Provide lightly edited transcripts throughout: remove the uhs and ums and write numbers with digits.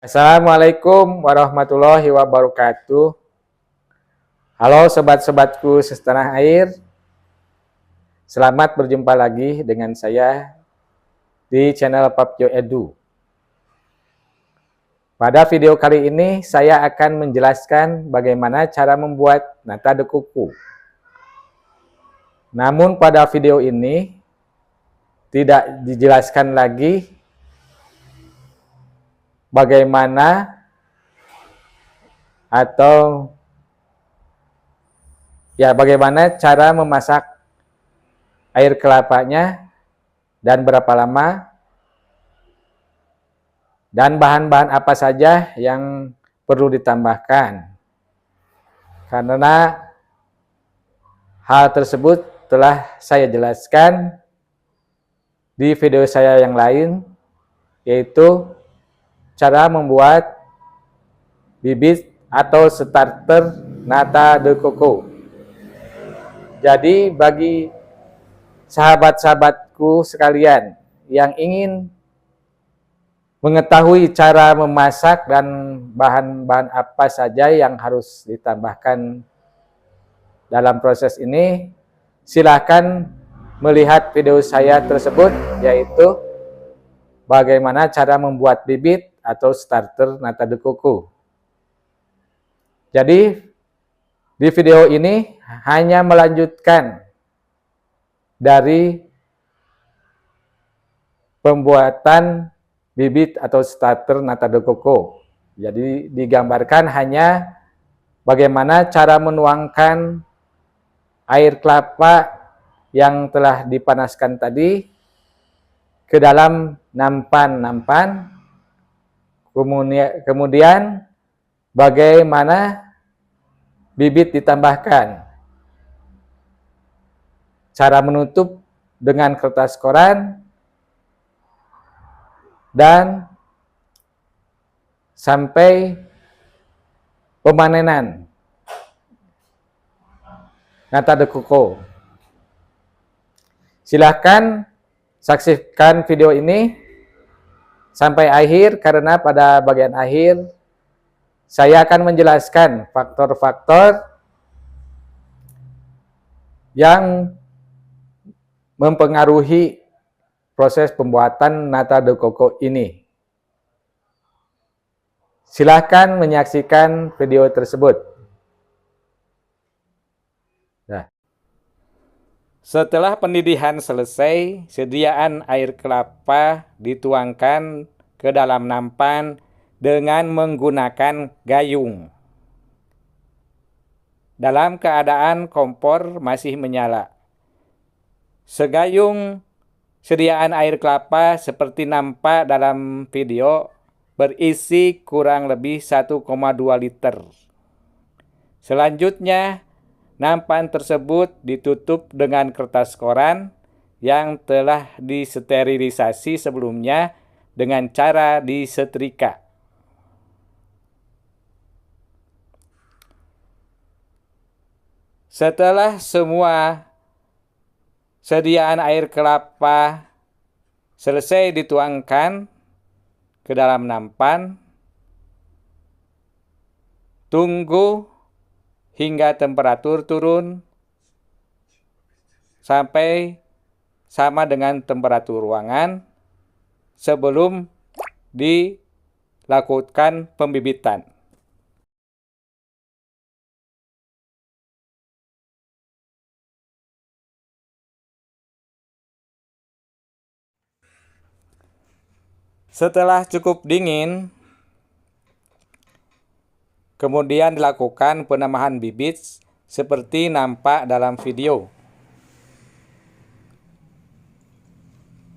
Assalamualaikum warahmatullahi wabarakatuh. Halo sobat-sobatku setanah air. Selamat berjumpa lagi dengan saya di channel Papjo Edu. Pada video kali ini saya akan menjelaskan bagaimana cara membuat nata de coco. Namun pada video ini tidak dijelaskan lagi bagaimana bagaimana cara memasak air kelapanya dan berapa lama, dan bahan-bahan apa saja yang perlu ditambahkan. Karena hal tersebut telah saya jelaskan di video saya yang lain, yaitu cara membuat bibit atau starter nata de coco. Jadi bagi sahabat-sahabatku sekalian yang ingin mengetahui cara memasak dan bahan-bahan apa saja yang harus ditambahkan dalam proses ini, silakan melihat video saya tersebut, yaitu bagaimana cara membuat bibit atau starter nata de coco. Jadi di video ini hanya melanjutkan dari pembuatan bibit atau starter nata de coco. Jadi digambarkan hanya bagaimana cara menuangkan air kelapa yang telah dipanaskan tadi ke dalam nampan, kemudian bagaimana bibit ditambahkan, cara menutup dengan kertas koran, dan sampai pemanenan nata de coco. Silahkan saksikan video ini sampai akhir, karena pada bagian akhir saya akan menjelaskan faktor-faktor yang mempengaruhi proses pembuatan nata de coco ini. Silahkan menyaksikan video tersebut. Nah, setelah pendidihan selesai, sediaan air kelapa dituangkan ke dalam nampan dengan menggunakan gayung dalam keadaan kompor masih menyala. Segayung sediaan air kelapa seperti nampak dalam video berisi kurang lebih 1,2 liter. Selanjutnya, nampan tersebut ditutup dengan kertas koran yang telah disterilisasi sebelumnya dengan cara disetrika. Setelah semua sediaan air kelapa selesai dituangkan ke dalam nampan, tunggu hingga temperatur turun sampai sama dengan temperatur ruangan sebelum dilakukan pembibitan. Setelah cukup dingin, kemudian dilakukan penambahan bibit seperti nampak dalam video.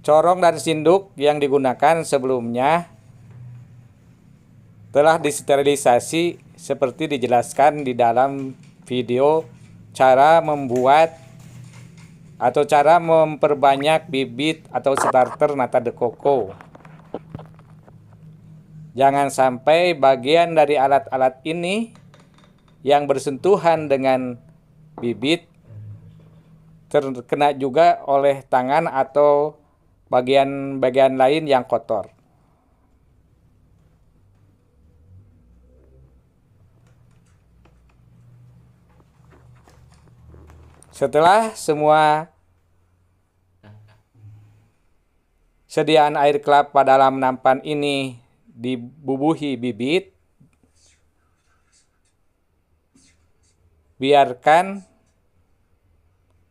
Corong dan sinduk yang digunakan sebelumnya telah disterilisasi seperti dijelaskan di dalam video cara membuat atau cara memperbanyak bibit atau starter nata de coco. Jangan sampai bagian dari alat-alat ini yang bersentuhan dengan bibit terkena juga oleh tangan atau bagian-bagian lain yang kotor. Setelah semua sediaan air kelapa dalam nampan ini dibubuhi bibit, biarkan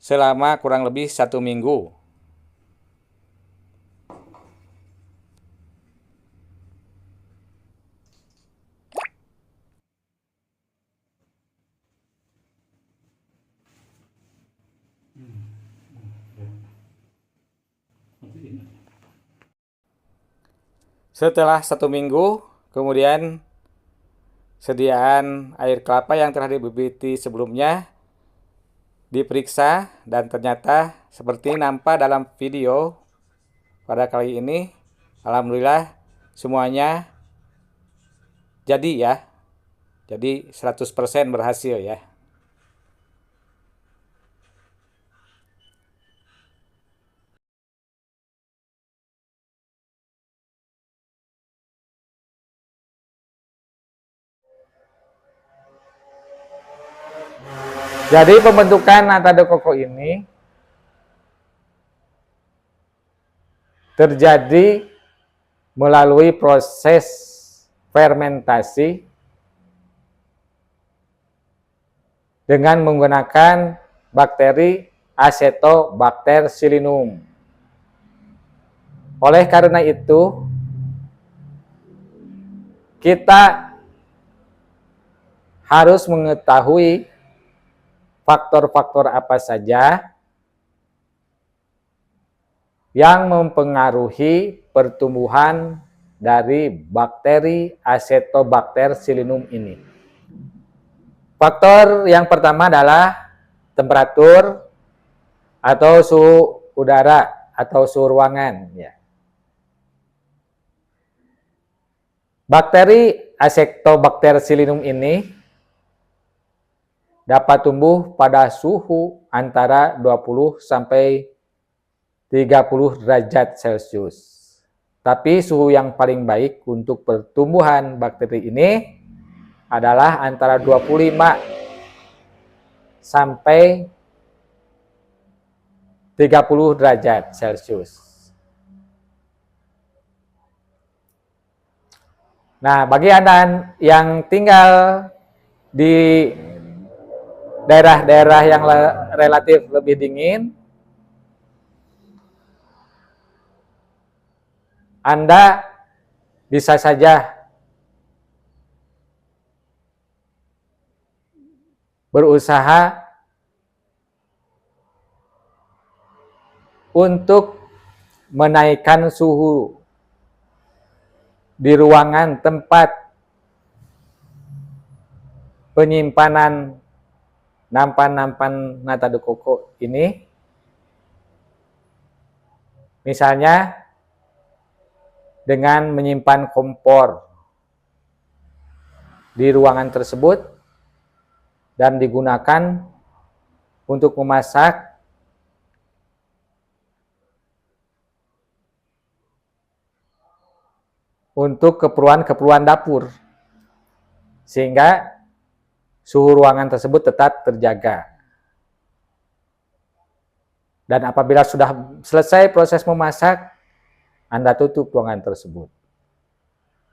selama kurang lebih 1 minggu. Setelah 1 minggu, kemudian sediaan air kelapa yang telah dibibiti sebelumnya diperiksa dan ternyata seperti nampak dalam video pada kali ini. Alhamdulillah semuanya jadi ya. Jadi 100% berhasil ya. Jadi pembentukan nata de coco ini terjadi melalui proses fermentasi dengan menggunakan bakteri Acetobacter sillinum. Oleh karena itu, kita harus mengetahui faktor-faktor apa saja yang mempengaruhi pertumbuhan dari bakteri Acetobacter sillinum ini. Faktor yang pertama adalah temperatur atau suhu udara atau suhu ruangan. Ya. Bakteri Acetobacter sillinum ini dapat tumbuh pada suhu antara 20 sampai 30 derajat Celcius. Tapi suhu yang paling baik untuk pertumbuhan bakteri ini adalah antara 25 sampai 30 derajat Celcius. Nah, bagi Anda yang tinggal di daerah-daerah yang relatif lebih dingin, Anda bisa saja berusaha untuk menaikkan suhu di ruangan tempat penyimpanan nampan-nampan nata de coco ini, misalnya dengan menyimpan kompor di ruangan tersebut dan digunakan untuk memasak untuk keperluan dapur, sehingga suhu ruangan tersebut tetap terjaga. Dan apabila sudah selesai proses memasak, Anda tutup ruangan tersebut.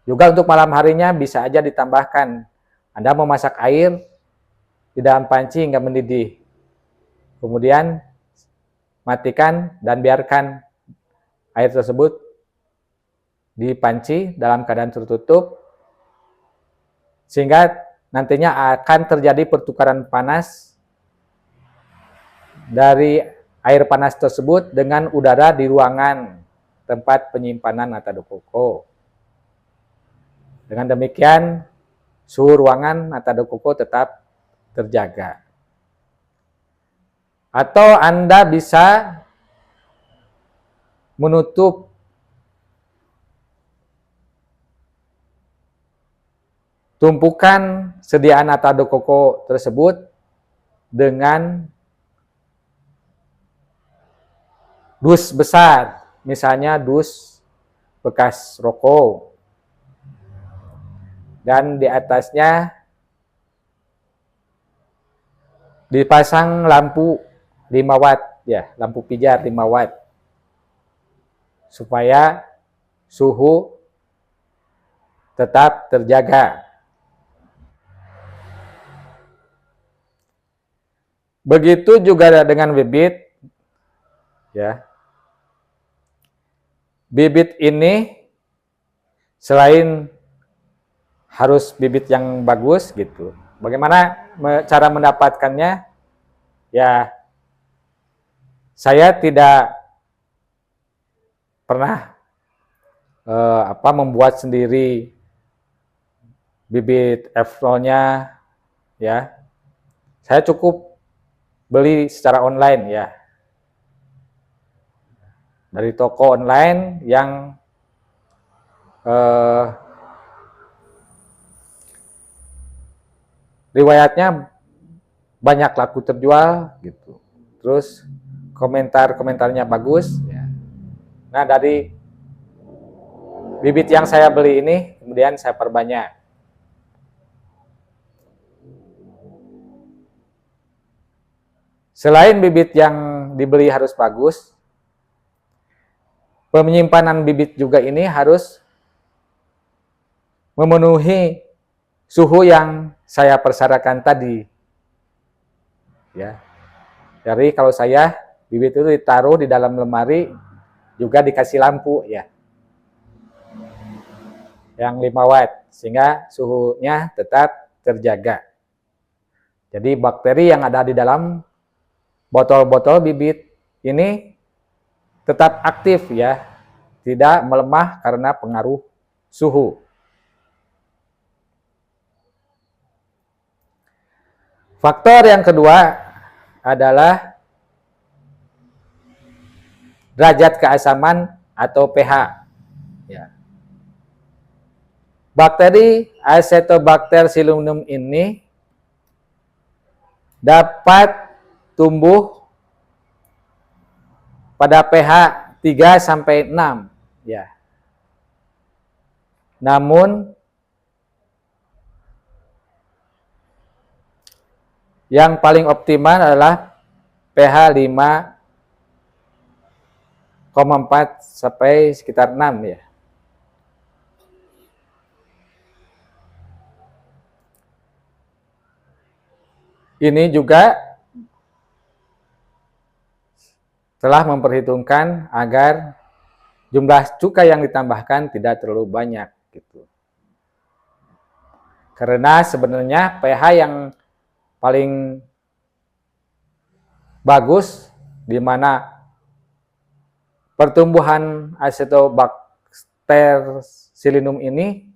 Juga untuk malam harinya bisa aja ditambahkan, Anda memasak air di dalam panci hingga mendidih. Kemudian matikan dan biarkan air tersebut di panci dalam keadaan tertutup, sehingga nantinya akan terjadi pertukaran panas dari air panas tersebut dengan udara di ruangan tempat penyimpanan nata de coco. Dengan demikian, suhu ruangan nata de coco tetap terjaga. Atau Anda bisa menutup tumpukan sediaan nata de coco tersebut dengan dus besar, misalnya dus bekas rokok, dan di atasnya dipasang lampu 5 watt ya, lampu pijar 5 watt. Supaya suhu tetap terjaga. Begitu juga dengan bibit ya. Bibit ini selain harus bibit yang bagus gitu. Bagaimana cara mendapatkannya? Ya, saya tidak pernah membuat sendiri bibit F0-nya ya. Saya cukup beli secara online ya. Dari toko online yang riwayatnya banyak laku terjual gitu. Terus komentarnya bagus ya. Nah, dari bibit yang saya beli ini kemudian saya perbanyak. Selain bibit yang dibeli harus bagus, penyimpanan bibit juga ini harus memenuhi suhu yang saya persyaratkan tadi. Ya. Jadi kalau saya bibit itu ditaruh di dalam lemari, juga dikasih lampu ya. Yang 5 watt sehingga suhunya tetap terjaga. Jadi bakteri yang ada di dalam botol-botol bibit ini tetap aktif ya, tidak melemah karena pengaruh suhu. Faktor yang kedua adalah derajat keasaman atau pH. Ya. Bakteri Acetobacter silumnum ini dapat tumbuh pada pH 3 sampai 6 ya. Namun yang paling optimal adalah pH 5,4 sampai sekitar 6 ya. Ini juga telah memperhitungkan agar jumlah cuka yang ditambahkan tidak terlalu banyak gitu. Karena sebenarnya pH yang paling bagus di mana pertumbuhan Acetobacter silumnum ini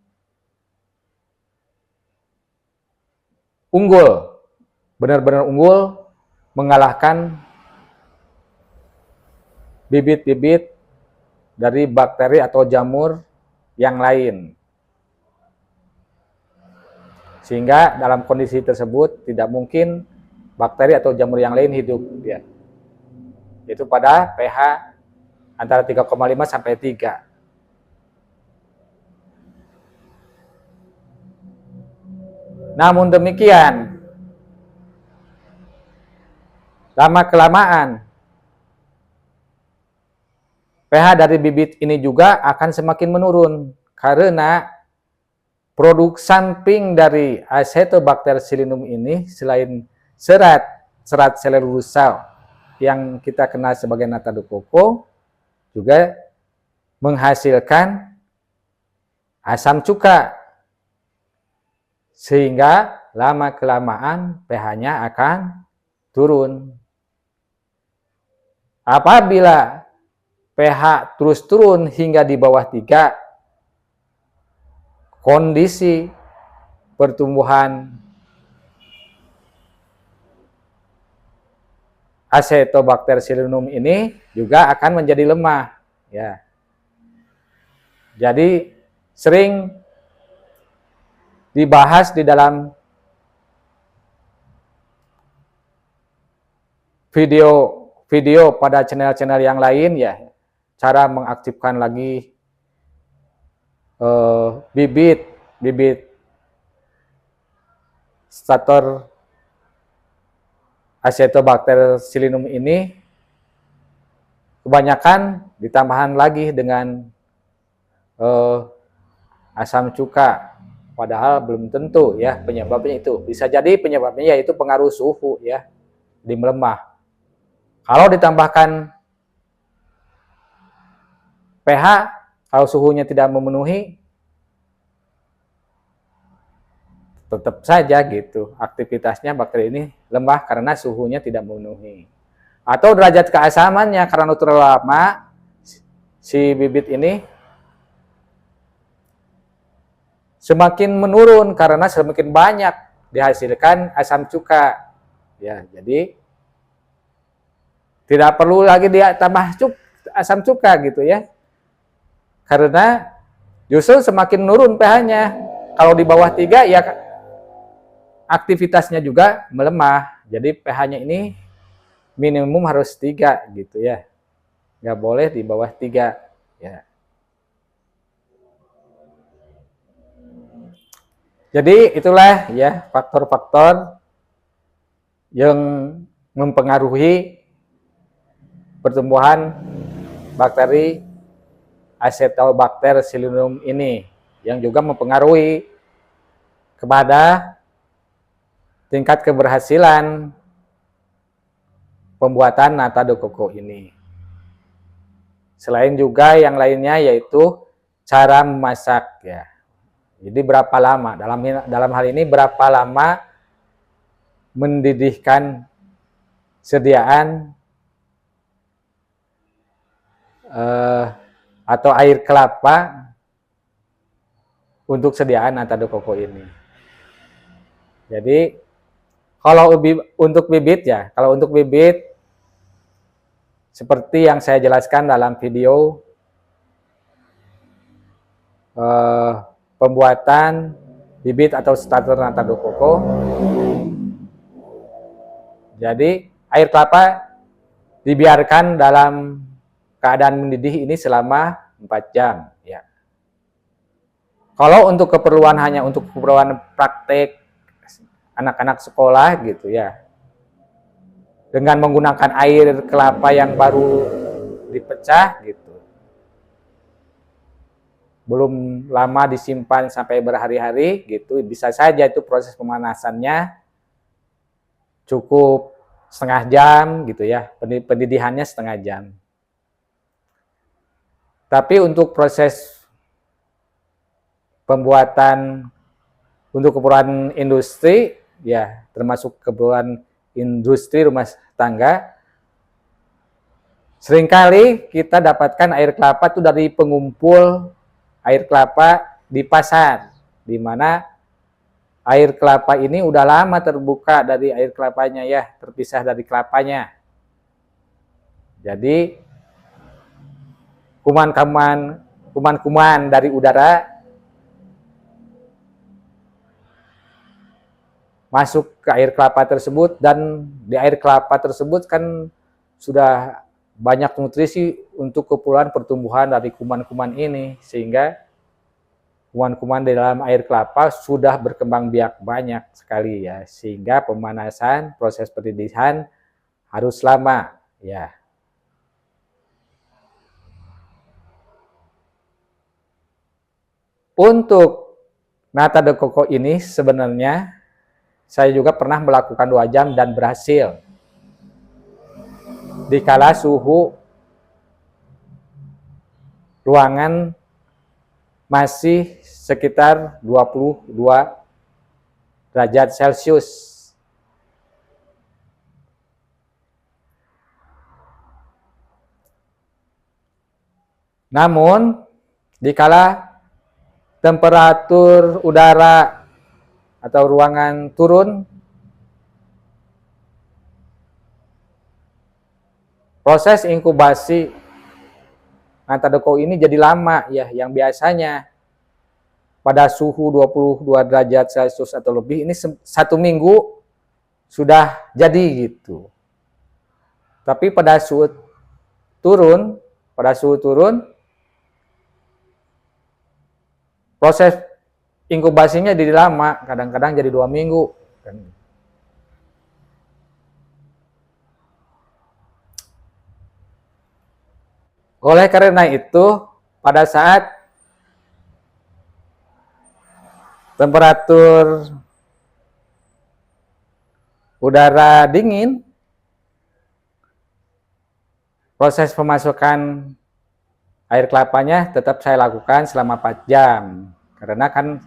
unggul, benar-benar unggul mengalahkan bibit-bibit dari bakteri atau jamur yang lain. Sehingga dalam kondisi tersebut tidak mungkin bakteri atau jamur yang lain hidup ya. Itu pada pH antara 3,5 sampai 3. Namun demikian, lama-kelamaan pH dari bibit ini juga akan semakin menurun karena produk samping dari Acetobacter silumnum ini selain serat selulosa yang kita kenal sebagai nata de coco juga menghasilkan asam cuka sehingga lama-kelamaan pH-nya akan turun. Apabila pH terus turun hingga di bawah 3, kondisi pertumbuhan Acetobacter silumnum ini juga akan menjadi lemah ya. Jadi sering dibahas di dalam video pada channel-channel yang lain ya, cara mengaktifkan lagi bibit stator Acetobacter sillinum ini kebanyakan ditambahan lagi dengan asam cuka, padahal belum tentu ya penyebabnya itu. Bisa jadi penyebabnya yaitu pengaruh suhu ya di melemah. Kalau ditambahkan pH, kalau suhunya tidak memenuhi, tetap saja gitu aktivitasnya bakteri ini lemah karena suhunya tidak memenuhi. Atau derajat keasamannya karena terlalu lama si bibit ini semakin menurun karena semakin banyak dihasilkan asam cuka. Ya, jadi tidak perlu lagi dia tambah asam cuka gitu ya. Karena justru semakin menurun pH-nya. Kalau di bawah 3 ya aktivitasnya juga melemah. Jadi pH-nya ini minimum harus 3 gitu ya. Nggak boleh di bawah 3 ya. Jadi itulah ya faktor-faktor yang mempengaruhi pertumbuhan bakteri Acetobacter sillinum ini, yang juga mempengaruhi kepada tingkat keberhasilan pembuatan nata de coco ini. Selain juga yang lainnya yaitu cara memasak ya. Jadi berapa lama, dalam hal ini berapa lama mendidihkan sediaan atau air kelapa untuk sediaan nata de coco ini. Jadi kalau untuk bibit ya, kalau untuk bibit seperti yang saya jelaskan dalam video pembuatan bibit atau starter nata de coco. Jadi air kelapa dibiarkan dalam keadaan mendidih ini selama 4 jam ya. Kalau untuk keperluan hanya untuk keperluan praktek anak-anak sekolah gitu ya, dengan menggunakan air kelapa yang baru dipecah gitu, belum lama disimpan sampai berhari-hari gitu, bisa saja itu proses pemanasannya cukup setengah jam gitu ya, pendidihannya setengah jam. Tapi untuk proses pembuatan untuk keperluan industri ya, termasuk keperluan industri rumah tangga, seringkali kita dapatkan air kelapa itu dari pengumpul air kelapa di pasar, di mana air kelapa ini udah lama terbuka dari air kelapanya ya, terpisah dari kelapanya. Jadi kuman-kuman dari udara masuk ke air kelapa tersebut, dan di air kelapa tersebut kan sudah banyak nutrisi untuk keperluan pertumbuhan dari kuman-kuman ini, sehingga kuman-kuman di dalam air kelapa sudah berkembang biak banyak sekali ya, sehingga pemanasan proses pendidihan harus lama ya. Untuk nata de coco ini sebenarnya saya juga pernah melakukan 2 jam dan berhasil. Dikala suhu ruangan masih sekitar 22 derajat Celcius. Namun, dikala temperatur udara atau ruangan turun, proses inkubasi nata de coco ini jadi lama ya, yang biasanya pada suhu 22 derajat Celcius atau lebih, ini 1 minggu sudah jadi gitu. Tapi pada suhu turun, proses inkubasinya jadi lama, kadang-kadang jadi 2 minggu. Oleh karena itu, pada saat temperatur udara dingin, proses pemasukan air kelapanya tetap saya lakukan selama 4 jam. Karena kan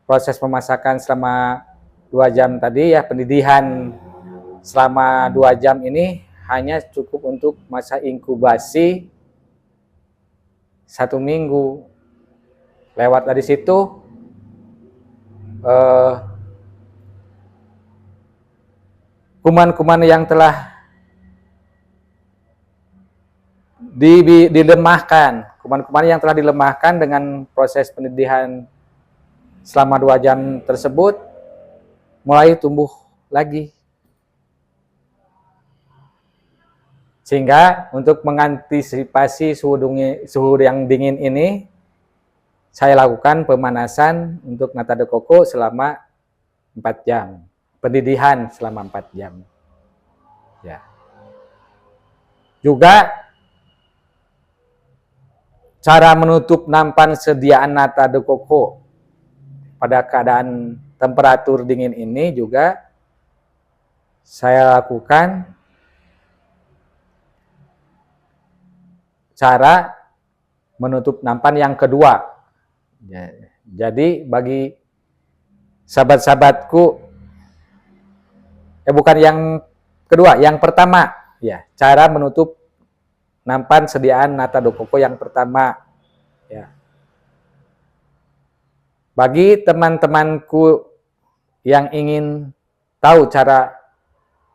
proses pemasakan selama 2 jam tadi ya, pendidihan selama 2 jam ini hanya cukup untuk masa inkubasi 1 minggu. Lewat dari situ kuman-kuman yang telah dilemahkan, kuman-kuman yang telah dilemahkan dengan proses pendidihan selama 2 jam tersebut mulai tumbuh lagi. Sehingga untuk mengantisipasi suhu yang dingin ini, saya lakukan pemanasan untuk nata de coco selama 4 jam. Pendidihan selama 4 jam. Ya. Juga cara menutup nampan sediaan nata de coco pada keadaan temperatur dingin ini juga saya lakukan cara menutup nampan yang kedua. Jadi bagi sahabat-sahabatku, bukan yang kedua, yang pertama, ya, cara menutup nampan sediaan nata de coco yang pertama, ya. Bagi teman-temanku yang ingin tahu cara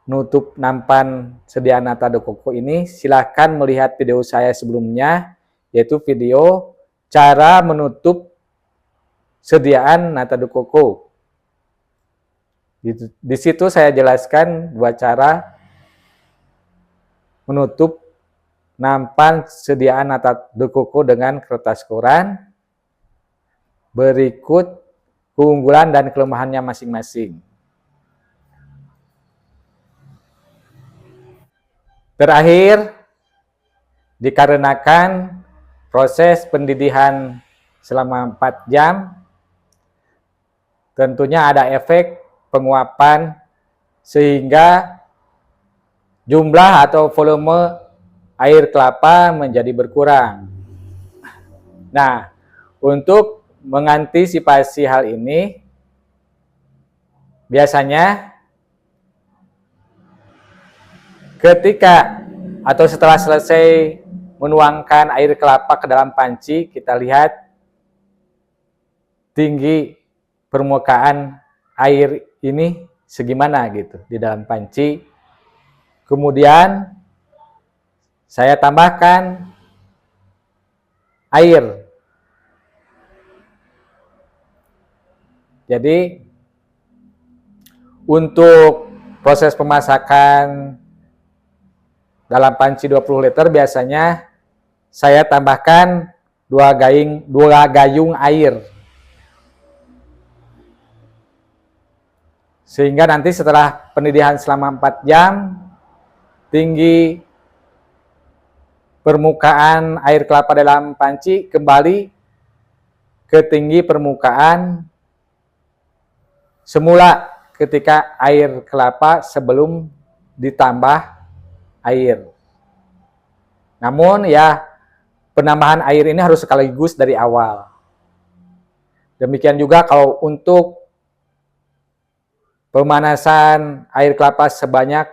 nutup nampan sediaan nata de coco ini, silahkan melihat video saya sebelumnya, yaitu video cara menutup sediaan nata de coco. Di situ saya jelaskan 2 cara menutup nampan sediaan nata de coco dengan kertas koran. Berikut keunggulan dan kelemahannya masing-masing. Terakhir, dikarenakan proses pendidihan selama 4 jam, tentunya ada efek penguapan sehingga jumlah atau volume air kelapa menjadi berkurang. Nah, untuk mengantisipasi hal ini, biasanya ketika atau setelah selesai menuangkan air kelapa ke dalam panci, kita lihat tinggi permukaan air ini segimana gitu di dalam panci. Kemudian saya tambahkan air. Jadi untuk proses pemasakan dalam panci 20 liter biasanya saya tambahkan 2 gayung air. Sehingga nanti setelah pendidihan selama 4 jam, tinggi permukaan air kelapa dalam panci kembali ke tinggi permukaan semula ketika air kelapa sebelum ditambah air. Namun ya, penambahan air ini harus sekaligus dari awal. Demikian juga kalau untuk pemanasan air kelapa sebanyak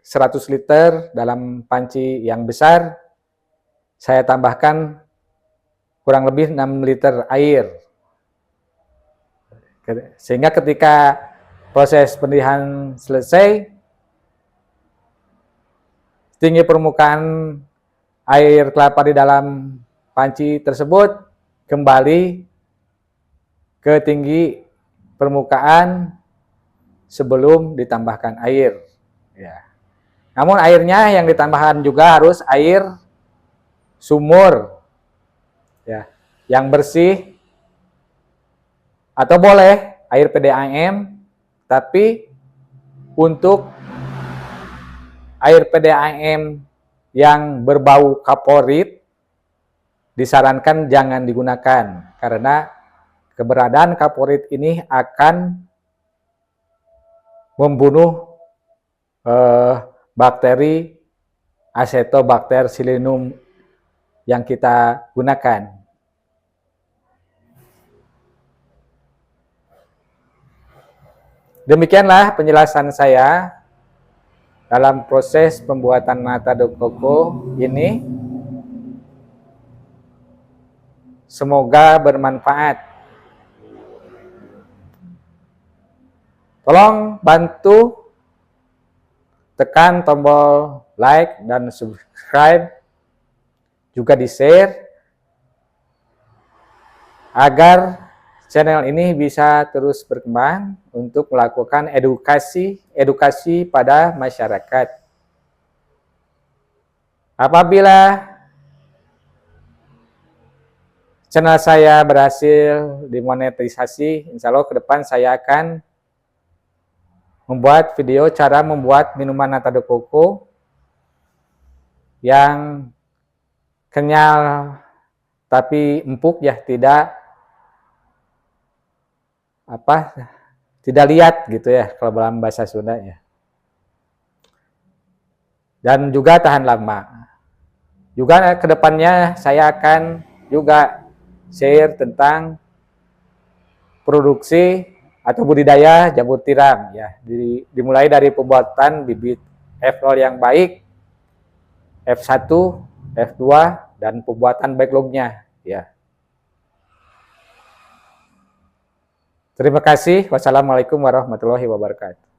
100 liter dalam panci yang besar, saya tambahkan kurang lebih 6 liter air. Sehingga ketika proses pendidihan selesai, tinggi permukaan air kelapa di dalam panci tersebut kembali ke tinggi permukaan sebelum ditambahkan air. Ya. Namun airnya yang ditambahkan juga harus air sumur, ya, yang bersih, atau boleh air PDAM, tapi untuk air PDAM yang berbau kaporit disarankan jangan digunakan karena keberadaan kaporit ini akan membunuh bakteri Acetobacter sillinum yang kita gunakan. Demikianlah penjelasan saya dalam proses pembuatan nata de coco ini. Semoga bermanfaat. Tolong bantu tekan tombol like dan subscribe, juga di-share agar channel ini bisa terus berkembang untuk melakukan edukasi pada masyarakat. Apabila channel saya berhasil dimonetisasi, insya Allah ke depan saya akan membuat video cara membuat minuman nata de coco yang kenyal tapi empuk, ya, tidak liat gitu ya kalau dalam bahasa Sunda ya. Dan juga tahan lama. Juga kedepannya saya akan juga share tentang produksi atau budidaya jamur tiram ya. Dimulai dari pembuatan bibit F0 yang baik, F1, F2 dan pembuatan backlognya ya. Terima kasih. Wassalamualaikum warahmatullahi wabarakatuh.